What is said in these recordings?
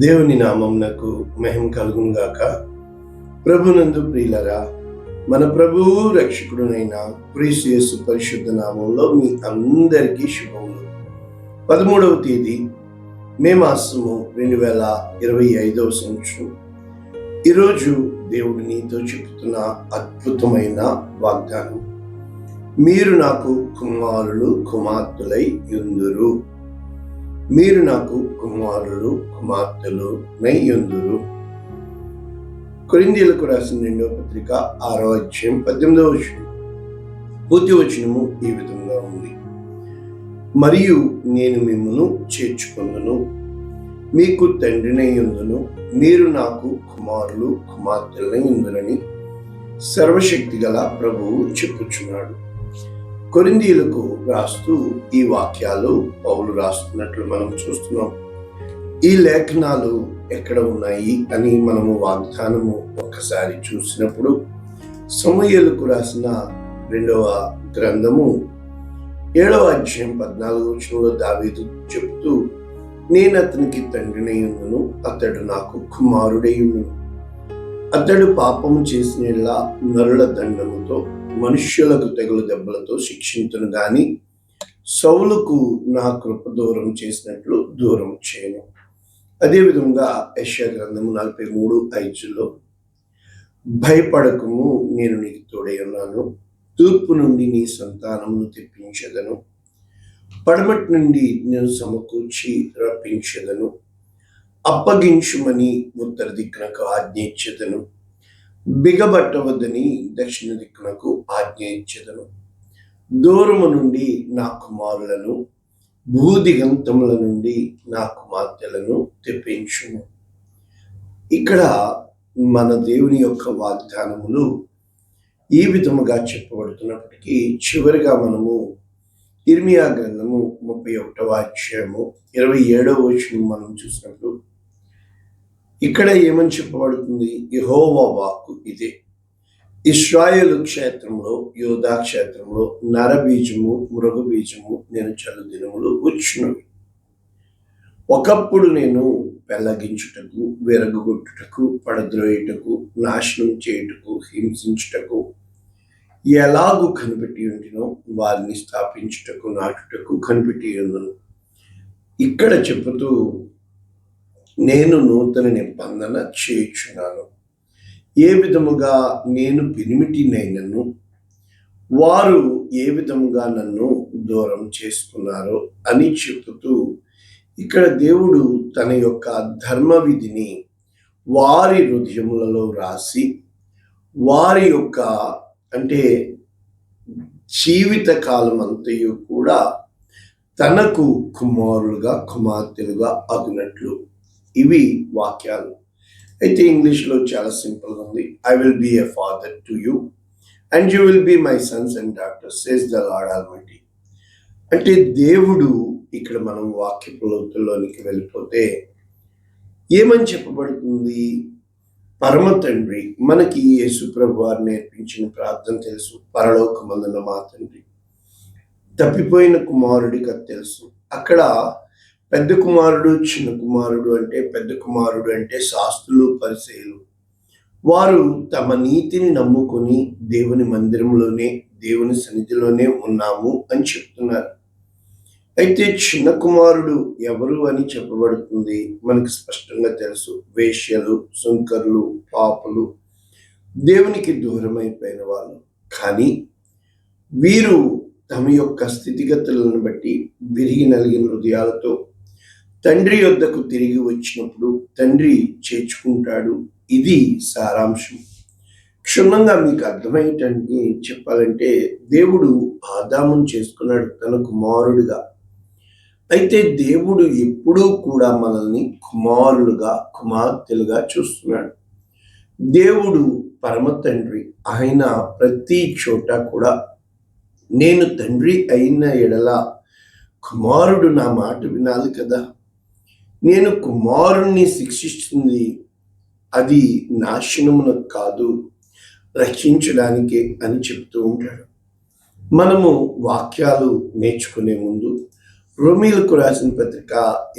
దేవుని నామమునకు మహిమ కలుగును గాక. ప్రభునందు ప్రియులరా, మన ప్రభువు రక్షకుడునైన క్రీస్తు యేసు పరిశుద్ధ నామంలో మీ అందరికీ శుభములు. 13వ తేదీ మే మాసము 2025వ సంవత్సరం. ఈరోజు దేవుడు నీతో చెబుతున్న అద్భుతమైన వాగ్దానం, మీరు నాకు కుమారులు కుమార్తెలై యుందురు. మీరు నాకు కుమారులు కుమార్తెలు నయ్యుందురు. కొరింథీయులకు రాసిన 2వ పత్రిక 6వ అధ్యాయం 18వ వచనం. పూర్తి వచనము ఈ విధంగా ఉంది: మరియు నేను మిమ్మును చేర్చుకొందును, మీకు తండ్రినయ్యుందును, మీరు నాకు కుమారులు కుమార్తెలనయ్యుందురని సర్వశక్తి గల ప్రభువు చెప్పుచున్నాడు. కొరింథీయులకు రాస్తూ ఈ వాక్యాలు పౌలు రాస్తున్నట్లు మనం చూస్తున్నాం. ఈ లేఖనాలు ఎక్కడ ఉన్నాయి అని మనము వాగ్దానము ఒక్కసారి చూసినప్పుడు, సమూయేలుకు రాసిన 2వ గ్రంథము 7వ అధ్యాయం 14వ వచనంలో దావీదు చెబుతూ, నేను అతనికి తండ్రినయ్యుందును, అతడు నాకు కుమారుడయ్యుండును. అతడు పాపము చేసిన నరుల దండముతో మనుష్యులకు తెగులు దెబ్బలతో శిక్షించును గాని సౌలుకు నా కృప దూరం చేసినట్లు దూరం చేయను. అదేవిధంగా యెషయా గ్రంథము 43:5లో, భయపడకము, నేను నీకు తోడై ఉన్నాను, తూర్పు నుండి నీ సంతానమును తెప్పించెదను, పడమటి నుండి నేను సమకూర్చి రప్పించెదను, అప్పగించుమని ఉత్తర దిక్కునకు ఆజ్ఞ ఇచ్చెదను, బిగబట్టవద్దని దక్షిణ దిక్కునకు ఆజ్ఞ ఇచ్చెదను, దూరము నుండి నా కుమారులను, భూదిగంతముల నుండి నా కుమార్తెలను తెప్పించుము. ఇక్కడ మన దేవుని యొక్క వాగ్దానములు ఈ విధముగా చెప్పబడుతున్నప్పటికీ, చివరిగా మనము ఇర్మియా గ్రంథము 31వ అధ్యాయము 27వ వచనం మనం చూసినప్పుడు, ఇక్కడ ఏమని చెప్పబడుతుంది? యెహోవా వాక్కు ఇదే: ఇశ్రాయేలు క్షేత్రంలో, యోధా క్షేత్రంలో నరబీజము మృగబీజము నేను చల్లు దినములు వచ్చున్నవి. ఒకప్పుడు నేను పెళ్లగించుటకు, విరగొట్టుటకు, పడద్రోయుటకు, నాశనం చేయుటకు, హింసించుటకు ఎలాగూ కనిపెట్టి ఉంటినో వారిని స్థాపించుటకు, నాటుటకు కనిపెట్టి ఉందును. ఇక్కడ చెబుతూ, నేను నూతన నిబంధన చేయుచున్నాను. ఏ విధముగా నేను పెనిమిటినైనను వారు ఏ విధముగా నన్ను దూరం చేసుకున్నారో అని చెబుతూ, ఇక్కడ దేవుడు తన యొక్క ధర్మ విధిని వారి హృదయములలో రాసి, వారి యొక్క అంటే జీవిత కాలం అంతయు కూడా తనకు కుమారులుగా కుమార్తెలుగా అగునట్లు. ఇవి వాక్యాలు. అయితే ఇంగ్లీష్లో చాలా సింపుల్గా ఉంది: I will be a father to you and you will be my sons and daughters says the Lord Almighty. అంటే దేవుడు ఇక్కడ మనం వాక్యపు లోతుల్లోనికి వెళ్ళిపోతే ఏమని చెప్పబడుతుంది? పరమ తండ్రి, మనకి యేసు ప్రభు వారు నేర్పించిన ప్రార్థన తెలుసు, పరలోకమందున్న మా తండ్రి. తప్పిపోయిన కుమారుడికి అది తెలుసు. అక్కడ పెద్ద కుమారుడు, చిన్న కుమారుడు అంటే, పెద్ద కుమారుడు అంటే శాస్త్రులు, పరిసయ్యులు. వారు తమ నీతిని నమ్ముకొని దేవుని మందిరంలోనే, దేవుని సన్నిధిలోనే ఉన్నాము అని చెప్తున్నారు. అయితే చిన్న కుమారుడు ఎవరు అని చెప్పబడుతుంది? మనకు స్పష్టంగా తెలుసు: వేశ్యలు, సుంకర్లు, పాపులు, దేవునికి దూరమైపోయిన వాళ్ళు. కానీ వీరు తమ యొక్క స్థితిగతులను బట్టి విరిగి నలిగిన హృదయాలతో తండ్రి యొద్దకు తిరిగి వచ్చినప్పుడు తండ్రి చేర్చుకుంటాడు. ఇది సారాంశం. క్షుణ్ణంగా మీకు అర్థమయ్యేటానికి చెప్పాలంటే, దేవుడు ఆదామును చేసుకున్నాడు తన కుమారుడిగా. అయితే దేవుడు ఎప్పుడూ కూడా మనల్ని కుమారులుగా, కుమార్తెలుగా చూస్తున్నాడు. దేవుడు పరమ తండ్రి. ఆయన ప్రతి చోట కూడా, నేను తండ్రి అయిన ఎడల కుమారుడు నా మాట వినాలి కదా, నేను కుమారుణ్ణి శిక్షిస్తుంది అది నాశనమునకు కాదు, రక్షించడానికే అని చెప్తూ ఉంటాడు. మనము వాక్యాలు నేర్చుకునే ముందు రోమీయులకు రాసిన పత్రిక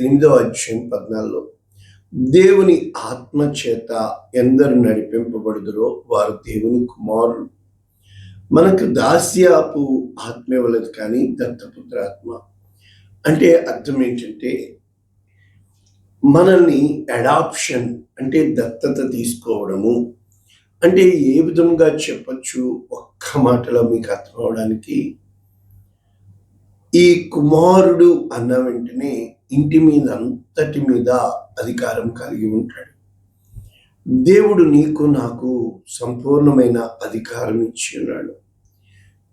8వ అధ్యాయం 14లో, దేవుని ఆత్మ చేత ఎందరు నడిపింపబడుదురో వారు దేవుని కుమారులు. మనకు దాస్యాపు ఆత్మ ఇవ్వలేదు, కానీ దత్తపుత్ర ఆత్మ. అంటే అర్థం ఏంటంటే, మనల్ని అడాప్షన్ అంటే దత్తత తీసుకోవడము అంటే ఏ విధంగా చెప్పచ్చు ఒక్క మాటలో మీకు అర్థం అవడానికి. ఈ కుమారుడు అన్న వెంటనే ఇంటి మీద అంతటి మీద అధికారం కలిగి ఉంటాడు. దేవుడు నీకు నాకు సంపూర్ణమైన అధికారం ఇచ్చి ఉన్నాడు.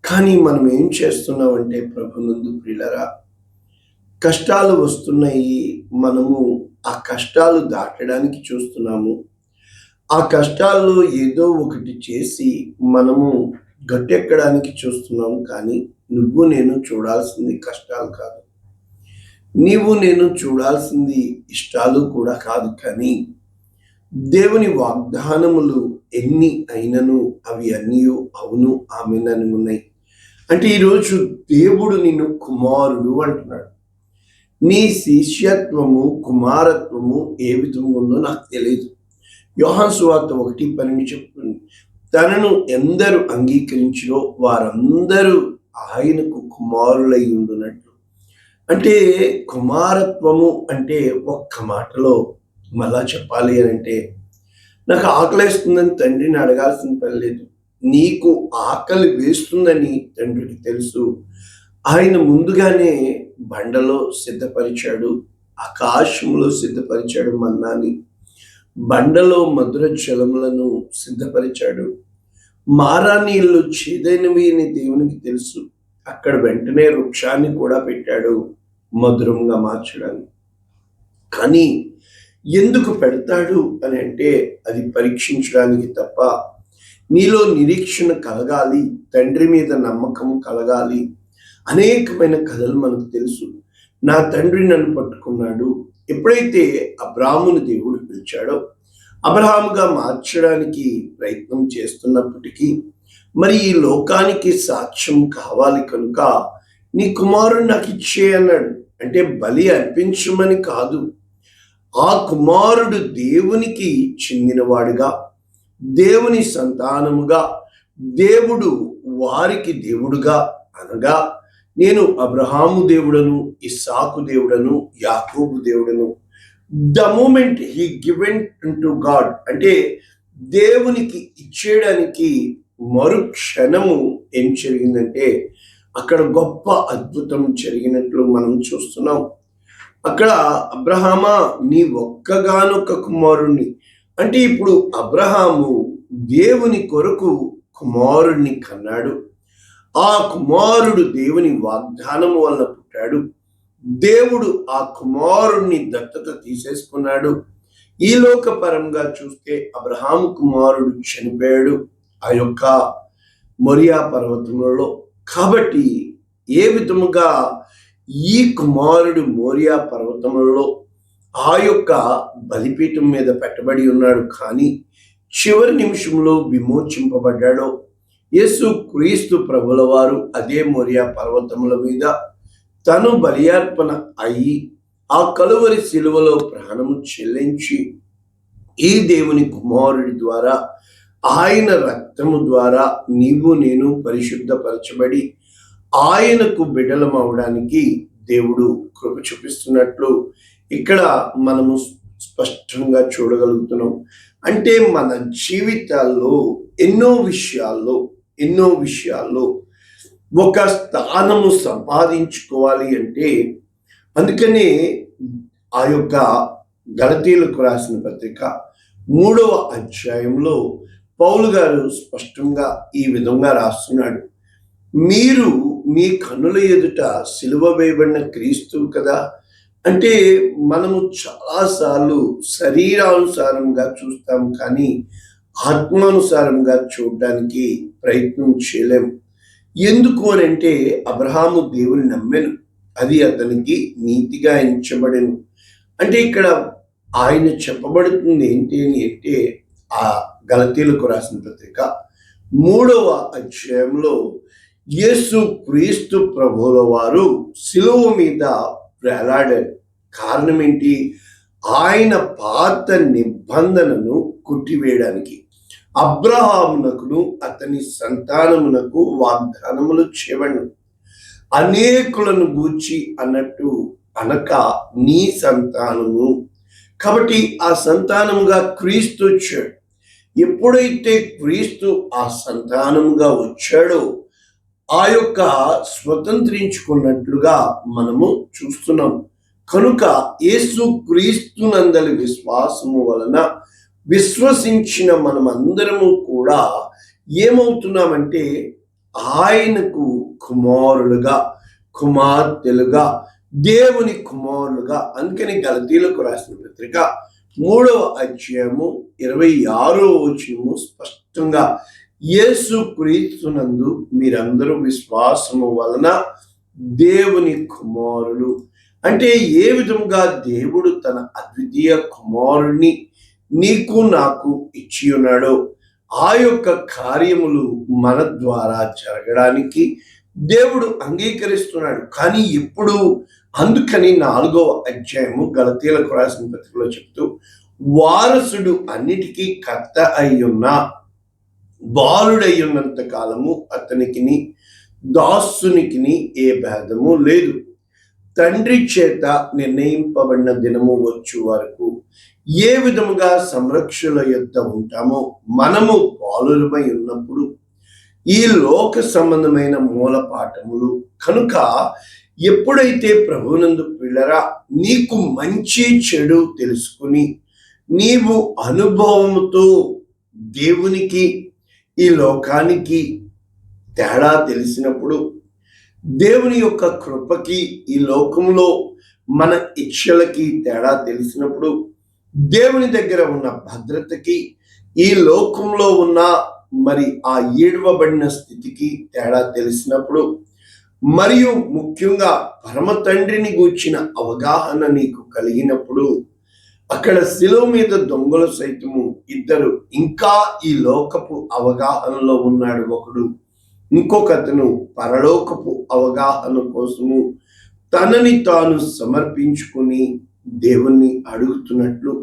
కానీ మనం ఏం చేస్తున్నామంటే ప్రభునందు ప్రియులరా, కష్టాలు వస్తున్నాయి, మనము ఆ కష్టాలు దాటడానికి చూస్తున్నాము. ఆ కష్టాల్లో ఏదో ఒకటి చేసి మనము గట్టెక్కడానికి చూస్తున్నాము. కానీ నువ్వు నేను చూడాల్సింది కష్టాలు కాదు, నీవు నేను చూడాల్సింది ఇష్టాలు కూడా కాదు. కానీ దేవుని వాగ్దానములు ఎన్ని అయినను అవి అన్నీ అవును ఆమెనని ఉన్నాయి. అంటే ఈరోజు దేవుడు నిన్ను కుమారుడు అంటున్నాడు. నీ శిష్యత్వము కుమారత్వము ఏ విధంగా ఉందో నాకు తెలియదు. యోహాను సువార్త 1:12 చెప్తుంది, తనను ఎందరు అంగీకరించినో వారందరూ ఆయనకు కుమారులై ఉండునట్లు. అంటే కుమారత్వము అంటే ఒక్క మాటలో మళ్ళా చెప్పాలి అని అంటే, నాకు ఆకలేస్తుందని తండ్రిని అడగాల్సిన పని లేదు. నీకు ఆకలి వేస్తుందని తండ్రికి తెలుసు. ఆయన ముందుగానే బండలో సిద్ధపరిచాడు, ఆకాశంలో సిద్ధపరిచాడు మన్నాని, బండలో మధుర జలములను సిద్ధపరిచాడు. మారా నీళ్ళు చేదైనవి అని దేవునికి తెలుసు. అక్కడ వెంటనే వృక్షాన్ని కూడా పెట్టాడు మధురంగా మార్చడానికి. కానీ ఎందుకు పెడతాడు అని అంటే, అది పరీక్షించడానికి తప్ప. నీలో నిరీక్షణ కలగాలి, తండ్రి మీద నమ్మకం కలగాలి. అనేకమైన కథలు మనకు తెలుసు. నా తండ్రి నన్ను పట్టుకున్నాడు. ఎప్పుడైతే అబ్రాహామును దేవుడు పిలిచాడో, అబ్రహాముగా మార్చడానికి ప్రయత్నం చేస్తున్నప్పటికీ, మరి ఈ లోకానికి సాక్ష్యం కావాలి కనుక నీ కుమారుడు నాకు ఇచ్చే అన్నాడు. అంటే బలి అర్పించమని కాదు, ఆ కుమారుడు దేవునికి చెందినవాడుగా, దేవుని సంతానముగా, దేవుడు వారికి దేవుడుగా, అనగా నేను అబ్రహాము దేవుడను, ఇస్సాకు దేవుడను, యాకోబు దేవుడను. The moment he given to God, అంటే దేవునికి ఇచ్చేయడానికి మరుక్షణము ఏం జరిగిందంటే అక్కడ గొప్ప అద్భుతం జరిగినట్లు మనం చూస్తున్నాం. అక్కడ అబ్రహామా నీ ఒక్కగానొక్క కుమారుణ్ణి, అంటే ఇప్పుడు అబ్రహాము దేవుని కొరకు కుమారుణ్ణి కన్నాడు. ఆ కుమారుడు దేవుని వాగ్దానము వల్ల పుట్టాడు. దేవుడు ఆ కుమారుణ్ణి దత్తత తీసేసుకున్నాడు. ఈ లోకపరంగా చూస్తే అబ్రహాము కుమారుడు చనిపోయాడు ఆ యొక్క మొరియా పర్వతంలో. కాబట్టి ఏ విధముగా ఈ కుమారుడు మోరియా పర్వతంలో ఆ యొక్క బలిపీఠం మీద పెట్టబడి ఉన్నాడు, కానీ చివరి నిమిషంలో విమోచింపబడ్డాడో, యేసు క్రీస్తు ప్రభుల వారు అదే మోరియా పర్వతముల మీద తను బలియార్పణ అయి ఆ కలువరి శిలువలో ప్రాణము చెల్లించి ఈ దేవుని కుమారుడి ద్వారా, ఆయన రక్తము ద్వారా నీవు నేను పరిశుద్ధపరచబడి ఆయనకు బిడ్డలం అవడానికి దేవుడు కృప చూపిస్తున్నట్లు ఇక్కడ మనము స్పష్టంగా చూడగలుగుతున్నాం. అంటే మన జీవితాల్లో ఎన్నో విషయాల్లో ఒక స్థానము సంపాదించుకోవాలి అంటే, అందుకనే ఆ యొక్క గలతీయులకు రాసిన పత్రిక 3వ అధ్యాయంలో పౌలు గారు స్పష్టంగా ఈ విధంగా రాస్తున్నాడు, మీరు మీ కన్నుల ఎదుట సిలువ వేయబడిన క్రీస్తు కదా. అంటే మనము చాలాసార్లు శరీరానుసారంగా చూస్తాం, కానీ ఆత్మానుసారంగా చూడడానికి ప్రయత్నం చేయలేము. ఎందుకు అని అంటే, అబ్రహాము దేవుని నమ్మెను, అది అతనికి నీతిగా ఎంచబడెను. అంటే ఇక్కడ ఆయన చెప్పబడుతుంది ఏంటి అని అంటే, ఆ గలతీయులకు రాసిన పత్రిక 3వ అధ్యాయంలో యేసు క్రీస్తు ప్రభువుల వారు సిలువ మీద వేలాడారు. కారణం ఏంటి? ఆయన పాత నిబంధనను కొట్టివేయడానికి అబ్రహామునకును అతని సంతానమునకు వాగ్దానములు చేయబడిన అనేకులను గూర్చి అన్నట్టు అనక నీ సంతానము. కాబట్టి ఆ సంతానముగా క్రీస్తు వచ్చాడు. ఎప్పుడైతే క్రీస్తు ఆ సంతానముగా వచ్చాడో ఆ యొక్క స్వతంత్రించుకున్నట్లుగా మనము చూస్తున్నాం. కనుక యేసు క్రీస్తునందలి విశ్వాసము వలన విశ్వసించిన మనమందరము కూడా ఏమవుతున్నామంటే ఆయనకు కుమారులుగా, కుమార్తెలుగా, దేవుని కుమారులుగా. అందుకని గలతీలకు రాసిన పత్రిక 3వ అధ్యాయము 26వ వచనము స్పష్టంగా యేసు క్రీస్తునందు మీరందరూ విశ్వాసము వలన దేవుని కుమారులు. అంటే ఏ విధంగా దేవుడు తన అద్వితీయ కుమారుణ్ణి నీకు నాకు ఇచ్చి ఉన్నాడో ఆ యొక్క కార్యములు మన ద్వారా జరగడానికి దేవుడు అంగీకరిస్తున్నాడు. కానీ ఇప్పుడు అందుకని 4వ అధ్యాయము గలతీలకు రాసిన పత్రికలో చెప్తూ వారసుడు అన్నిటికీ కర్త అయ్యున్న బాలుడై ఉన్నంత కాలము అతనికిని దాసునికిని ఏ భేదము లేదు. తండ్రి చేత నిర్ణయింపబడిన దినము వచ్చు వరకు ఏ విధముగా సంరక్షణ యొద్ద ఉంటామో మనము బాలులమై ఉన్నప్పుడు ఈ లోక సంబంధమైన మూల పాఠములు కనుక ఎప్పుడైతే ప్రభువునందు పిల్లరా నీకు మంచి చెడు తెలుసుకుని నీవు అనుభవముతో దేవునికి ఈ లోకానికి తేడా తెలిసినప్పుడు, దేవుని యొక్క కృపకి ఈ లోకంలో మన ఇచ్చలకి తేడా తెలిసినప్పుడు, దేవుని దగ్గర ఉన్న భద్రతకి ఈ లోకంలో ఉన్న మరి ఆ ఏడవబడిన స్థితికి తేడా తెలిసినప్పుడు, మరియు ముఖ్యంగా పరమ తండ్రిని గూర్చిన అవగాహన నీకు కలిగినప్పుడు, అక్కడ శిలువ మీద దొంగలు సైతము ఇద్దరు ఇంకా ఈ లోకపు అవగాహనలో ఉన్నాడు ఒకడు, ఇంకొకతను పరలోకపు అవగాహన కోసము తనని తాను సమర్పించుకుని దేవుణ్ణి అడుగుతున్నట్లు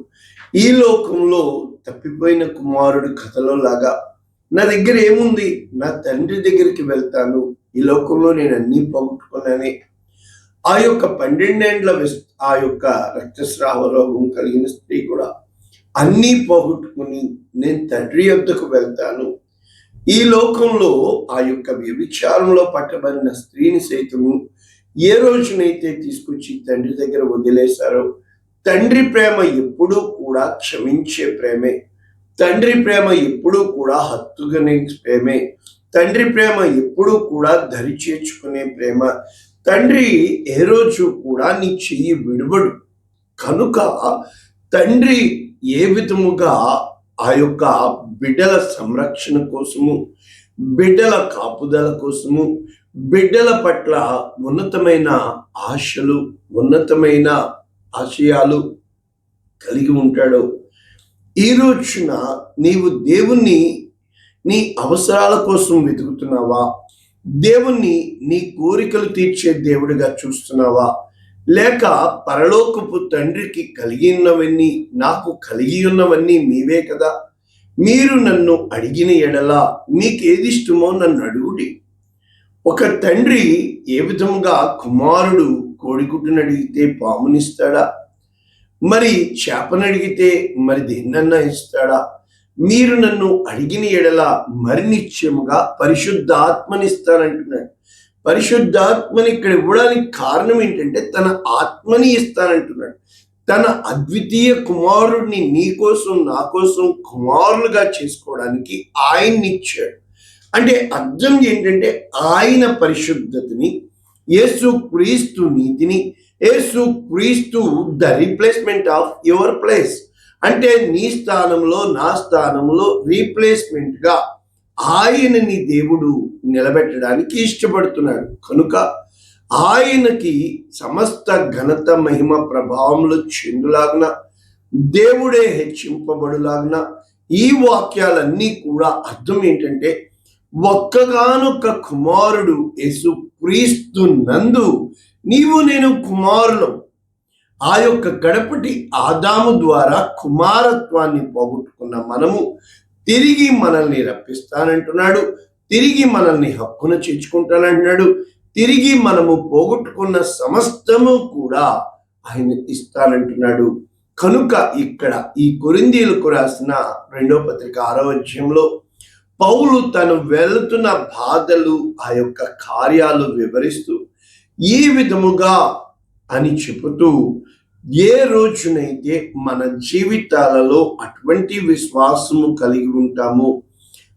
ఈ లోకంలో తప్పిపోయిన కుమారుడు కథలో లాగా నా దగ్గర ఏముంది, నా తండ్రి దగ్గరికి వెళ్తాను, ఈ లోకంలో నేను అన్నీ పోగొట్టుకున్నానే. ఆ యొక్క 12 ఏండ్ల ఆ యొక్క రక్తస్రావ రోగం కలిగిన స్త్రీ కూడా అన్నీ పోగొట్టుకుని నేను తండ్రి యొద్దకు వెళ్తాను. ఈ లోకంలో ఆ యొక్క వ్యభిచారంలో పట్టబడిన స్త్రీని సైతము ఏ రోజునైతే తీసుకొచ్చి తండ్రి దగ్గర వదిలేశారో, తండ్రి ప్రేమ ఎప్పుడూ కూడా క్షమించే ప్రేమే, తండ్రి ప్రేమ ఎప్పుడూ కూడా హత్తుకునే ప్రేమే, తండ్రి ప్రేమ ఎప్పుడూ కూడా దరి చేర్చుకునే ప్రేమ. తండ్రి ఏ రోజు కూడా నీ చెయ్యి విడువడు. కనుక తండ్రి ఏ విధముగా ఆ యొక్క బిడ్డల సంరక్షణ కోసము, బిడ్డల కాపుదల కోసము, బిడ్డల పట్ల ఉన్నతమైన ఆశలు, ఉన్నతమైన ఆశయాలు కలిగి ఉంటాడో, ఈ రోజున నీవు దేవుణ్ణి నీ అవసరాల కోసం వెతుకుతున్నావా? దేవుణ్ణి నీ కోరికలు తీర్చే దేవుడిగా చూస్తున్నావా? లేక పరలోకపు తండ్రికి కలిగి ఉన్నవన్నీ, నాకు కలిగి ఉన్నవన్నీ మీవే కదా, మీరు నన్ను అడిగిన ఎడల మీకేది ఇష్టమో నన్ను అడుగుడి. ఒక తండ్రి ఏ విధముగా కుమారుడు కోడిగుడ్డును అడిగితే పామునిస్తాడా, మరి చేపనడిగితే మరి దేన్నన్నా ఇస్తాడా? మీరు నన్ను అడిగిన ఎడల మరి నిశ్చయముగా పరిశుద్ధాత్మనిస్తానంటున్నాడు. పరిశుద్ధాత్మని ఇక్కడ ఇవ్వడానికి కారణం ఏంటంటే తన ఆత్మని ఇస్తానంటున్నాడు. తన అద్వితీయ కుమారుడిని నీ కోసం నా కోసం కుమారులుగా చేసుకోవడానికి ఆయన్ని ఇచ్చాడు. అంటే అర్థం ఏంటంటే ఆయన పరిశుద్ధతని, యేసు క్రీస్తు నీతిని, యేసు క్రీస్తు the replacement of your place, అంటే నీ స్థానంలో నా స్థానంలో రీప్లేస్మెంట్ గా ఆయనని దేవుడు నిలబెట్టడానికి ఇష్టపడుతున్నాడు. కనుక ఆయనకి సమస్త ఘనత మహిమ ప్రభావములు చెందులాగున, దేవుడే హెచ్చింపబడులాగున ఈ వాక్యాలన్నీ కూడా అర్థం ఏంటంటే ఒక్కగానొక్క కుమారుడు యేసు క్రీస్తు నందు నీవు నేను కుమారులం. ఆ యొక్క కడపటి ఆదాము ద్వారా కుమారత్వాన్ని పోగొట్టుకున్న మనము తిరిగి మనల్ని రప్పిస్తానంటున్నాడు. తిరిగి మనల్ని హక్కున చేర్చుకుంటానంటున్నాడు. తిరిగి మనము పోగొట్టుకున్న సమస్తము కూడా ఆయన ఇస్తానంటున్నాడు. కనుక ఇక్కడ ఈ కొరింథీయులకు రాసిన 2వ పత్రిక 6వ అధ్యాయంలో పౌలు తను వెళుతున్న బాధలు, ఆ యొక్క కార్యాలు వివరిస్తూ ఈ విధముగా అని చెబుతూ, ఏ రోజునైతే మన జీవితాలలో అటువంటి విశ్వాసము కలిగి ఉంటామో,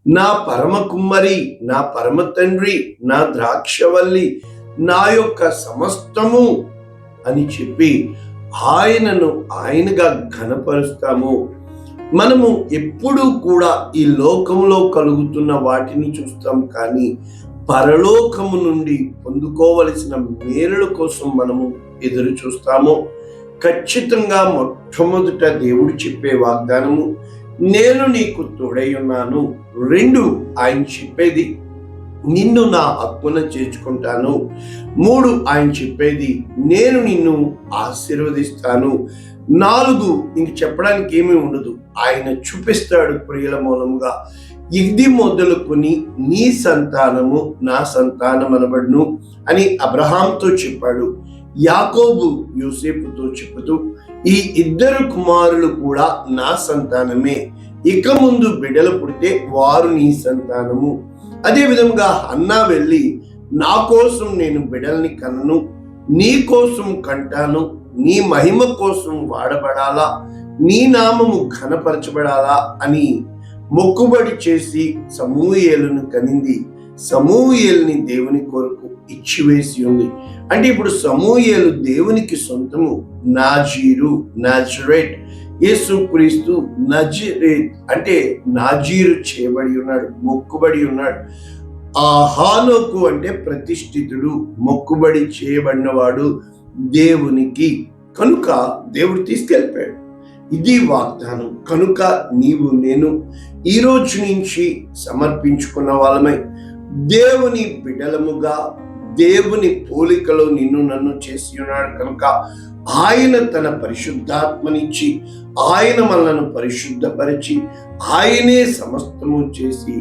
నా పరమ కుమ్మరి, నా పరమ తండ్రి, నా ద్రాక్షవల్లి, నా యొక్క సమస్తము అని చెప్పి ఆయనను ఆయనగా ఘనపరుస్తాము. మనము ఎప్పుడూ కూడా ఈ లోకంలో కలుగుతున్న వాటిని చూస్తాం, కానీ పరలోకము నుండి పొందుకోవలసిన మేలుల కోసం మనము ఎదురు చూస్తాము. ఖచ్చితంగా మొట్టమొదట దేవుడు చెప్పే వాగ్దానము, నేను నీకు తోడై ఉన్నాను. 2 ఆయన చెప్పేది, నిన్ను నా హక్కున చేర్చుకుంటాను. 3 ఆయన చెప్పేది, నేను నిన్ను ఆశీర్వదిస్తాను. 4 ఇంక చెప్పడానికి ఏమీ ఉండదు, ఆయన చూపిస్తాడు ప్రియుల మూలముగా. ఇది మొదలుకొని నీ సంతానము నా సంతానం అనబడును అని అబ్రహాంతో చెప్పాడు. యాకోబు యోసేపుతో చెబుతూ, ఈ 2 కుమారులు కూడా నా సంతానమే, ఇక ముందు బిడ్డలు పుడితే వారు నీ సంతానము. అదే విధంగా హన్నా వెళ్ళి, నా కోసం నేను బిడ్డల్ని కనను, నీ కోసం కంటాను, నీ మహిమ కోసం వాడబడాలా, నీ నామము ఘనపరచబడాలా అని మొక్కుబడి చేసి సమూయేలును కనింది. సమూయేలుని దేవుని కొరకు ఇచ్చివేసి ఉంది. అంటే ఇప్పుడు సమూయేలు దేవునికి సొంతము. నాజీరు, నాజరేట్, యేసుక్రీస్తు నజరేత్ అంటే నాజీరు చేయబడి ఉన్నాడు, మొక్కుబడి ఉన్నాడు. ఆ హానోకు అంటే ప్రతిష్ఠితుడు, మొక్కుబడి చేయబడినవాడు దేవునికి. కనుక దేవుడు తీసుకెళ్ళిపోయాడు. ఇది వాగ్దానం. కనుక నీవు నేను ఈ రోజు నుంచి సమర్పించుకున్న వాళ్ళమై దేవుని బిడ్డలముగా, దేవుని పోలికలో నిన్ను నన్ను చేసి ఉన్నాడు. కనుక ఆయన తన పరిశుద్ధాత్మనిచ్చి, ఆయన మనలను పరిశుద్ధపరిచి, ఆయనే సమస్తము చేసి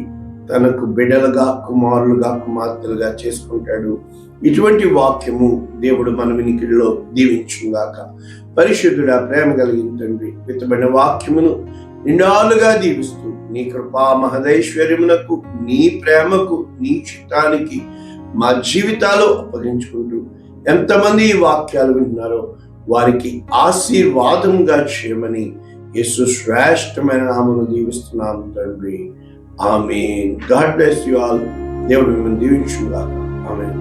తనకు బిడ్డలుగా, కుమారులుగా, కుమార్తెలుగా చేసుకుంటాడు. ఇటువంటి వాక్యము దేవుడు మన వినికిడిలో దీవించుగాక. పరిశుద్ధుడా, ప్రేమ కలిగిన తండ్రి, విత్తబడిన వాక్యమును నిండాలుగా దీవిస్తూ నీ కృపా మహదైశ్వర్యమునకు, నీ ప్రేమకు, నీ చిత్తానికి మా జీవితాలు అప్పగించుకుంటూ ఎంతమంది ఈ వాక్యాలు వింటున్నారో వారికి ఆశీర్వాదంగా చేయమని యేసు శ్రేష్టమైన నామమును దీవిస్తున్నాము తండ్రి. Amen. God bless you all. దేవుడు మిమ్మల్ని దీవించుగాక. ఆమేన్.